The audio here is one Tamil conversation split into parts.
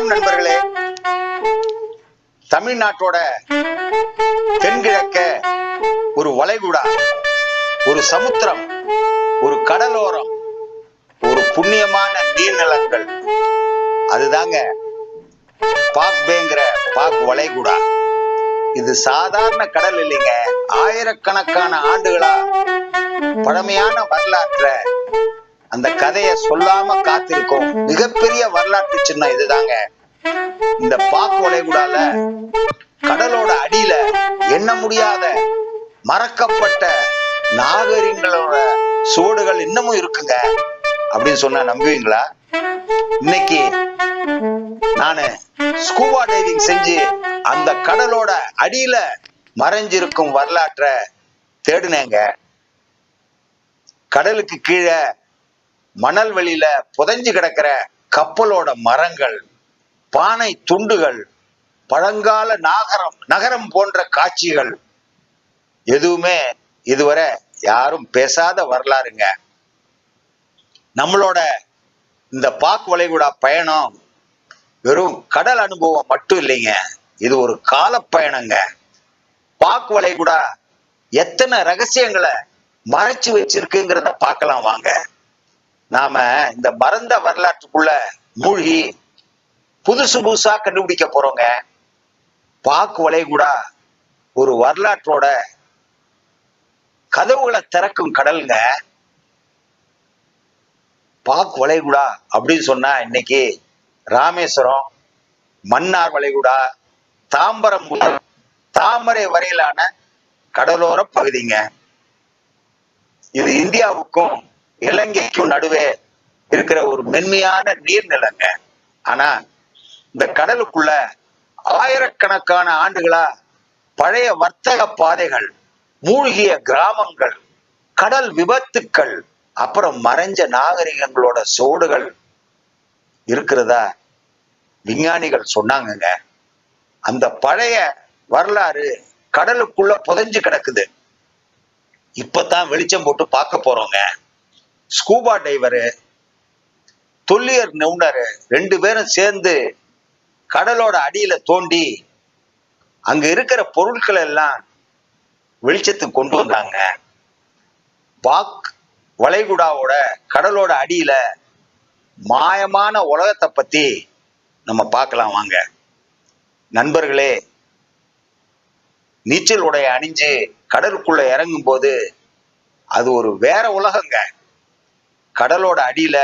வணக்கம் நண்பர்களே. தமிழ்நாட்டோட தென்கிழக்க ஒரு வளைகுடா, ஒரு சமுத்திரம், ஒரு கடலோரம், ஒரு புண்ணியமான நீர்நிலங்கள், அதுதாங்க பாக் பேங்கிற பாக் வளைகுடா. இது சாதாரண கடல் இல்லைங்க. ஆயிரக்கணக்கான ஆண்டுகளா பழமையான வரலாற்ற அந்த கதையை சொல்லாம காத்திருக்கும் மிகப்பெரிய வரலாற்று சின்னம் இதுதாங்க. இந்த பாக் வளைகுடால கடலோட அடியில எண்ண முடியாத மறக்கப்பட்ட நாகரிகங்களோட சுவடுகள் இன்னமும் இருக்குங்க அப்படின்னு சொன்னா நம்புவீங்களா? இன்னைக்கு நானு ஸ்கூபா டைவிங் செஞ்சு அந்த கடலோட அடியில மறைஞ்சிருக்கும் வரலாற்றை தேடினேங்க. கடலுக்கு கீழே மணல் வெளியில புதைஞ்சு கிடக்கிற கப்பலோட மரங்கள், பானை துண்டுகள், பழங்கால நகரம் போன்ற காட்சிகள் எதுவுமே இதுவரை யாரும் பேசாத வரலாறுங்க. நம்மளோட இந்த பாக் வளைகுடா பயணம் வெறும் கடல் அனுபவம் மட்டும் இல்லைங்க, இது ஒரு கால பயணங்க. பாக் வளைகுடா எத்தனை ரகசியங்களை மறைச்சு வச்சிருக்குங்கிறத பார்க்கலாம் வாங்க. நாம இந்த மறந்த வரலாற்றுக்குள்ள மூழ்கி புதுசு புதுசா கண்டுபிடிக்க போறோங்க. பாக் வளைகுடா ஒரு வரலாற்றோட கதவுகளை திறக்கும் கடலுங்க. பாக் வளைகுடா அப்படின்னு சொன்னா இன்னைக்கு ராமேஸ்வரம், மன்னார் வளைகுடா, தாம்பரம் முதல் தாமரை வரையிலான கடலோர பகுதிங்க. இது இந்தியாவுக்கும் இலங்கைக்கும் நடுவே இருக்கிற ஒரு மென்மையான நீர்நிலங்க. ஆனா இந்த கடலுக்குள்ள ஆயிரக்கணக்கான ஆண்டுகளா பழைய வர்த்தக பாதைகள், மூழ்கிய கிராமங்கள், கடல் விபத்துக்கள், அப்புறம் மறைஞ்ச நாகரிகங்களோட சோடுகள் இருக்கிறதா விஞ்ஞானிகள் சொன்னாங்கங்க. அந்த பழைய வரலாறு கடலுக்குள்ள புதைஞ்சு கிடக்குது. இப்பதான் வெளிச்சம் போட்டு பார்க்க போறோங்க. ஸ்கூபா டைவரு, தொல்லியல் நிபுணரு 2 பேரும் சேர்ந்து கடலோட அடியில தோண்டி அங்க இருக்கிற பொருட்கள் எல்லாம் வெளிச்சத்துக்கு கொண்டு வந்தாங்க. பாக் வளைகுடாவோட கடலோட அடியில மாயமான உலகத்தை பத்தி நம்ம பார்க்கலாம் வாங்க. நண்பர்களே, நீச்சல் உடைய அணிஞ்சு கடலுக்குள்ள இறங்கும் போது அது ஒரு வேற உலகங்க. கடலோட அடியில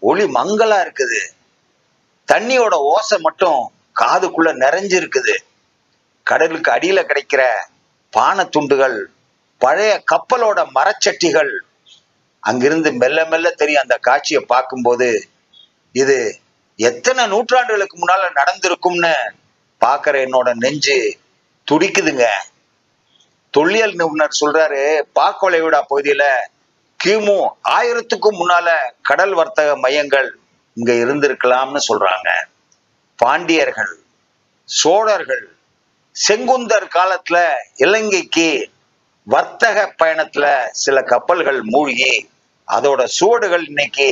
ஒளி மங்கலா இருக்குது. தண்ணியோட ஓசை மட்டும் காதுக்குள்ள நிறைஞ்சு இருக்குது. கடலுக்கு அடியில கிடைக்கிற பானை துண்டுகள், பழைய கப்பலோட மரச்சட்டிகள் அங்கிருந்து மெல்ல மெல்ல தெரியும். அந்த காட்சியை பார்க்கும்போது இது எத்தனை நூற்றாண்டுகளுக்கு முன்னால நடந்திருக்கும்னு பார்க்கிற என்னோட நெஞ்சு துடிக்குதுங்க. தொல்லியல் நிபுணர் சொல்றாரு, பாக் வளைகுடா பகுதியில கிமு 1000க்கும் முன்னால கடல் வர்த்தக மையங்கள் இங்க இருந்திருக்கலாம்னு சொல்றாங்க. பாண்டியர்கள், சோழர்கள், செங்குந்தர் காலத்துல இலங்கைக்கு வர்த்தக பயணத்துல சில கப்பல்கள் மூழ்கி அதோட சுவடுகள் இன்னைக்கு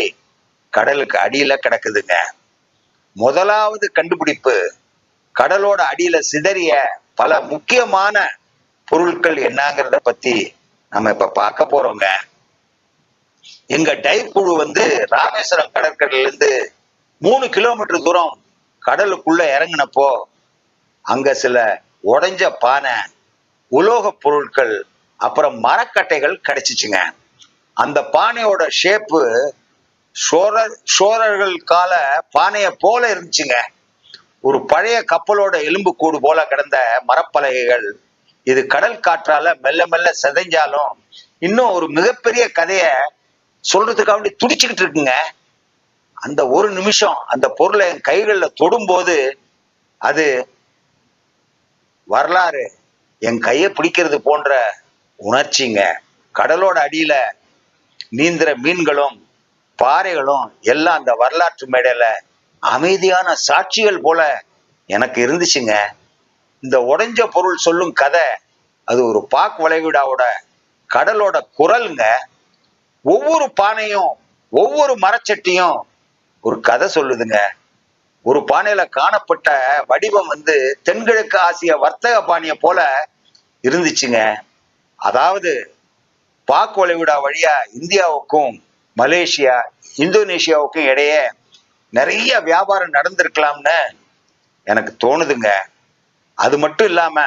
கடலுக்கு அடியில கிடக்குதுங்க. முதலாவது கண்டுபிடிப்பு கடலோட அடியில சிதறிய பல முக்கியமான பொருட்கள் என்னங்கிறத பத்தி நம்ம இப்ப பார்க்க போறோங்க. எங்க டைவ் குழு ராமேஸ்வரம் கடற்கரையில இருந்து 3 கிலோமீட்டர் தூரம் கடலுக்குள்ள இறங்கினப்போ அங்க சில உடைஞ்ச பானை, உலோக பொருட்கள், அப்புறம் மரக்கட்டைகள் கிடைச்சிச்சுங்க. அந்த பானையோட ஷேப்பு சோழர்கள் கால பானைய போல இருந்துச்சுங்க. ஒரு பழைய கப்பலோட எலும்பு கூடு போல கிடந்த மரப்பலகைகள். இது கடல் காற்றால மெல்ல மெல்ல சிதைஞ்சாலும் இன்னும் ஒரு மிகப்பெரிய கதைய சொல்றதுக்காக துடிச்சுக்கிட்டு இருக்குங்க. அந்த ஒரு நிமிஷம் அந்த பொருளை என் கைகள்ல தொடும்போது அது வரலாறு என் கையை பிடிக்கிறது போன்ற உணர்ச்சிங்க. கடலோட அடியில நீந்திர மீன்களும் பாறைகளும் எல்லாம் அந்த வரலாற்று மேடையில அமைதியான சாட்சிகள் போல எனக்கு இருந்துச்சுங்க. இந்த உடைஞ்ச பொருள் சொல்லும் கதை அது ஒரு பாக் வளைகுடாவோட கடலோட குரலுங்க. ஒவ்வொரு பானையும் ஒவ்வொரு மரச்சட்டியும் ஒரு கதை சொல்லுதுங்க. ஒரு பானையில காணப்பட்ட வடிவம் தென்கிழக்கு ஆசிய வர்த்தக பாணியை போல இருந்துச்சுங்க. அதாவது பாக் வளைகுடா வழியா இந்தியாவுக்கும் மலேசியா, இந்தோனேஷியாவுக்கும் இடையே நிறைய வியாபாரம் நடந்திருக்கலாம்னு எனக்கு தோணுதுங்க. அது மட்டும் இல்லாம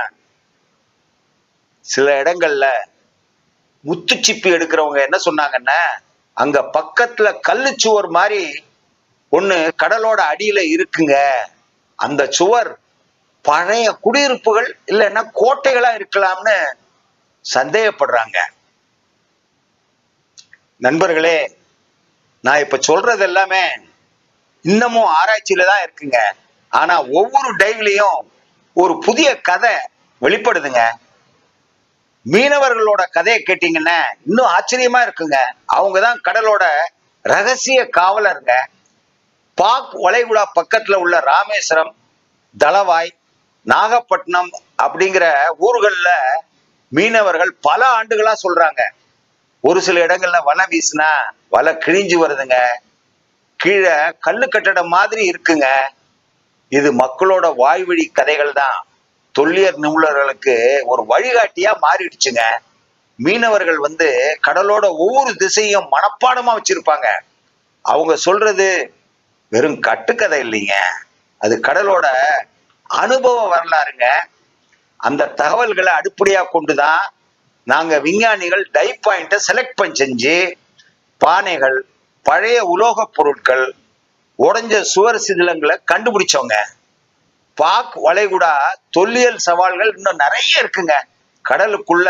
சில இடங்கள்ல முத்துச்சிப்பி எடுக்கிறவங்க என்ன சொன்னாங்கன்னா, அங்க பக்கத்துல கல்லுச்சுவர் மாதிரி ஒண்ணு கடலோட அடியில இருக்குங்க. அந்த சுவர் பழைய குடியிருப்புகள் இல்லைன்னா கோட்டைகளா இருக்கலாம்னு சந்தேகப்படுறாங்க. நண்பர்களே, நான் இப்ப சொல்றது எல்லாமே இன்னமும் ஆராய்ச்சியில தான் இருக்குங்க. ஆனா ஒவ்வொரு டைவ்லயும் ஒரு புதிய கதை வெளிப்படுதுங்க. மீனவர்களோட கதையை கேட்டீங்கன்னா இன்னும் ஆச்சரியமா இருக்குங்க. அவங்கதான் கடலோட ரகசிய காவலருங்க. பாக் வளைகுடா பக்கத்துல உள்ள ராமேஸ்வரம், தளவாய், நாகப்பட்டினம் அப்படிங்கிற ஊர்கள்ல மீனவர்கள் பல ஆண்டுகளா சொல்றாங்க, ஒரு சில இடங்கள்ல வலை வீசினா வலை கிழிஞ்சு வருதுங்க, கீழே கல்லு கட்டடம் மாதிரி இருக்குங்க. இது மக்களோட வாய்வழி கதைகள் தான் தொல்லியல் நிபுணர்களுக்கு ஒரு வழிகாட்டியா மாறிடுச்சுங்க. மீனவர்கள் கடலோட ஒவ்வொரு திசையும் மனப்பாடமா வச்சிருப்பாங்க. அவங்க சொல்றது வெறும் கட்டுக்கதை இல்லைங்க, அது கடலோட அனுபவ வரலாறுங்க. அந்த தகவல்களை அடிப்படையா கொண்டுதான் நாங்க விஞ்ஞானிகள் டைவ் பாயிண்ட செலக்ட் பண்ணி செஞ்சு பானைகள், பழைய உலோக பொருட்கள், உடைஞ்ச சுவர் சிதிலங்களை கண்டுபிடிச்சோங்க. பாக் வளைகுடா தொல்லியல் சவால்கள் இன்னும் நிறைய இருக்குங்க. கடலுக்குள்ள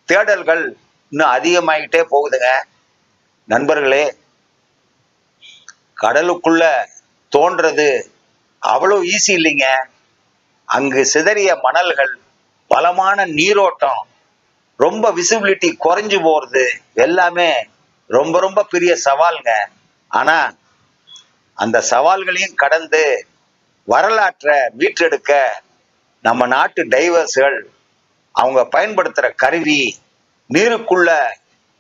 தேடல்கள் இன்னும் அதிகமாயிட்டே போகுதுங்க. நண்பர்களே, கடலுக்குள்ள தோன்றது அவ்வளவு ஈஸி இல்லைங்க. அங்கு சிதறிய மணல்கள், பலமான நீரோட்டம், ரொம்ப விசிபிலிட்டி குறைஞ்சு போறது எல்லாமே ரொம்ப ரொம்ப பெரிய சவால்ங்க. ஆனா அந்த சவால்களையும் கடந்து வரலாற்றை மீட்டெடுக்க நம்ம நாட்டு டைவர்ஸ்கள் அவங்க பயன்படுத்துற கருவி, நீருக்குள்ள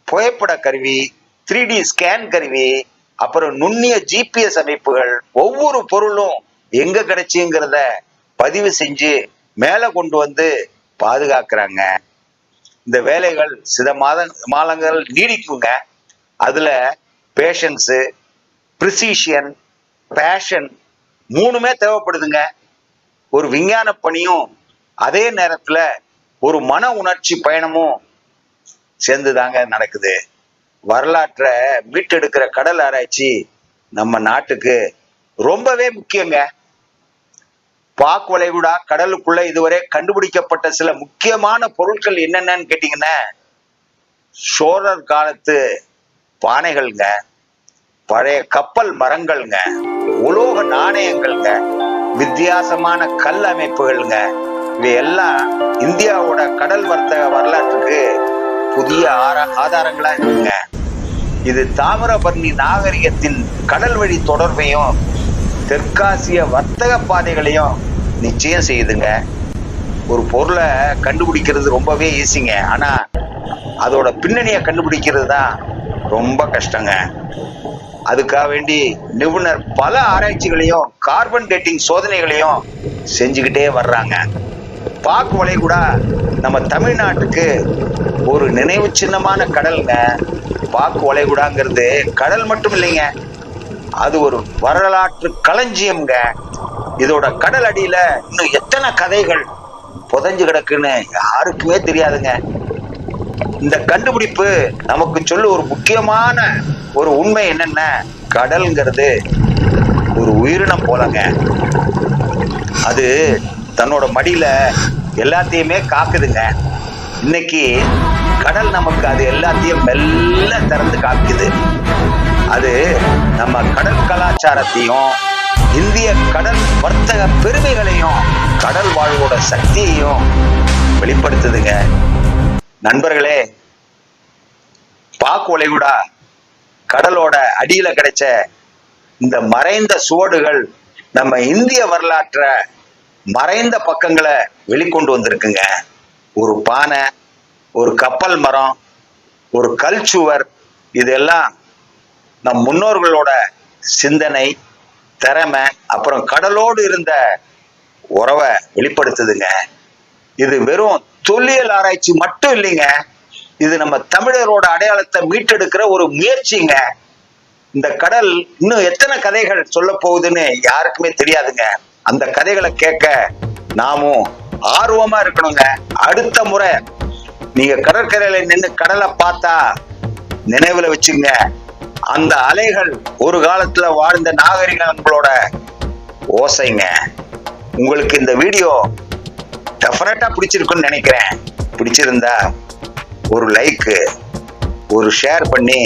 புகைப்பட கருவி, 3D ஸ்கேன் கருவி, அப்புறம் நுண்ணிய GPS அமைப்புகள், ஒவ்வொரு பொருளும் எங்க கிடைச்சுங்கிறத பதிவு செஞ்சு மேல கொண்டு பாதுகாக்கிறாங்க. இந்த வேலைகள் சில மாதங்கள் நீடிக்குங்க. அதுல பேஷன்ஸ், பிரிசிஷன், பேஷன் மூணுமே தேவைப்படுதுங்க. ஒரு விஞ்ஞான பணியும் அதே நேரத்துல ஒரு மன உணர்ச்சி பயணமும் சேர்ந்துதாங்க நடக்குது. வரலாற்றை மீட்டெடுக்கிற கடல் ஆராய்ச்சி நம்ம நாட்டுக்கு ரொம்பவே முக்கியங்க. பாக் வளைகுடா கடலுக்குள்ள இதுவரை கண்டுபிடிக்கப்பட்ட சில முக்கியமான பொருட்கள் என்னென்னு கேட்டீங்கன்னா, சோழர் காலத்து பானைகள்ங்க, பழைய கப்பல் மரங்கள்ங்க, உலோக நாணயங்கள்ங்க, வித்தியாசமான கல் அமைப்புகள்ங்க. இவையெல்லாம் இந்தியாவோட கடல் வர்த்தக வரலாற்றுக்கு புதிய ஆதாரங்களா இருக்குங்க. இது தாமிரபரணி நாகரிகத்தின் கடல் வழி தொடர்பையும் தெற்காசிய வர்த்தக பாதைகளையும் நிச்சயம் செய்யுதுங்க. ஒரு பொருளை கண்டுபிடிக்கிறது ரொம்பவே ஈஸிங்க. ஆனா அதோட பின்னணியை கண்டுபிடிக்கிறது தான் ரொம்ப கஷ்டங்க. அதுக்காக வேண்டி நிபுணர் பல ஆராய்ச்சிகளையும் கார்பன் டேட்டிங் சோதனைகளையும் செஞ்சுக்கிட்டே வர்றாங்க. பாக் வளைகுடா நம்ம தமிழ்நாட்டுக்கு ஒரு நினைவு சின்னமான கடல்ங்க. பாக் வளைகுடாங்கிறது கடல் மட்டும் இல்லைங்க, அது ஒரு வரலாற்று களஞ்சியம்ங்க. இதோட கடல் அடியில இன்னும் எத்தனை கதைகள் புதைஞ்சு கிடக்குன்னு யாருக்குமே தெரியாதுங்க. இந்த கண்டுபிடிப்பு நமக்கு சொல்ல ஒரு முக்கியமான ஒரு உண்மை என்னன்னா, கடல்ங்கிறது ஒரு உயிரினம் போலங்க. அது தன்னோட மடியில எல்லாத்தையுமே காக்குதுங்க. இன்னைக்கு கடல் நமக்கு அது எல்லாத்தையும் மெல்ல திறந்து காக்குது. அது நம்ம கடல் கலாச்சாரத்தையும், இந்திய கடல் வர்த்தக பெருமைகளையும், கடல் வாழ்வோட சக்தியையும் வெளிப்படுத்துதுங்க. நண்பர்களே, பாக் வளைகுடா கடலோட அடியில கிடைச்ச இந்த மறைந்த சுவடுகள் நம்ம இந்திய வரலாற்ற மறைந்த பக்கங்களை வெளிக்கொண்டு வந்திருக்குங்க. ஒரு பானை, ஒரு கப்பல் மரம், ஒரு கல் சுவர், இதெல்லாம் நம் முன்னோர்களோட சிந்தனை, திறமை, அப்புறம் கடலோடு இருந்த உறவை வெளிப்படுத்துதுங்க. இது வெறும் தொல்லியல் ஆராய்ச்சி மட்டும் இல்லைங்க, இது நம்ம தமிழரோட அடையாளத்தை மீட்டெடுக்கிற ஒரு முயற்சிங்க. இந்த கடல் இன்னும் எத்தனை கதைகள் சொல்ல போகுதுன்னு யாருக்குமே தெரியாதுங்க. அந்த கதைகளை கேட்க நாமும் ஆர்வமா இருக்கணுங்க. அடுத்த முறை நீங்க கடற்கரையில நின்று கடலை பார்த்தா நினைவுல வச்சுங்க, அந்த அலைகள் ஒரு காலத்துல வாழ்ந்த நாகரிகங்களோட ஓசைங்க. உங்களுக்கு இந்த வீடியோ டெஃபினட்டா பிடிச்சிருக்குன்னு நினைக்கிறேன். பிடிச்சிருந்தா ஒரு லைக், ஒரு ஷேர் பண்ணி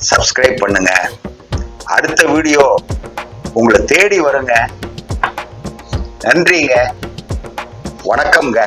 சப்ஸ்கிரைப் பண்ணுங்க. அடுத்த வீடியோ உங்களை தேடி வருங்க. நன்றிங்க, வணக்கம்ங்க.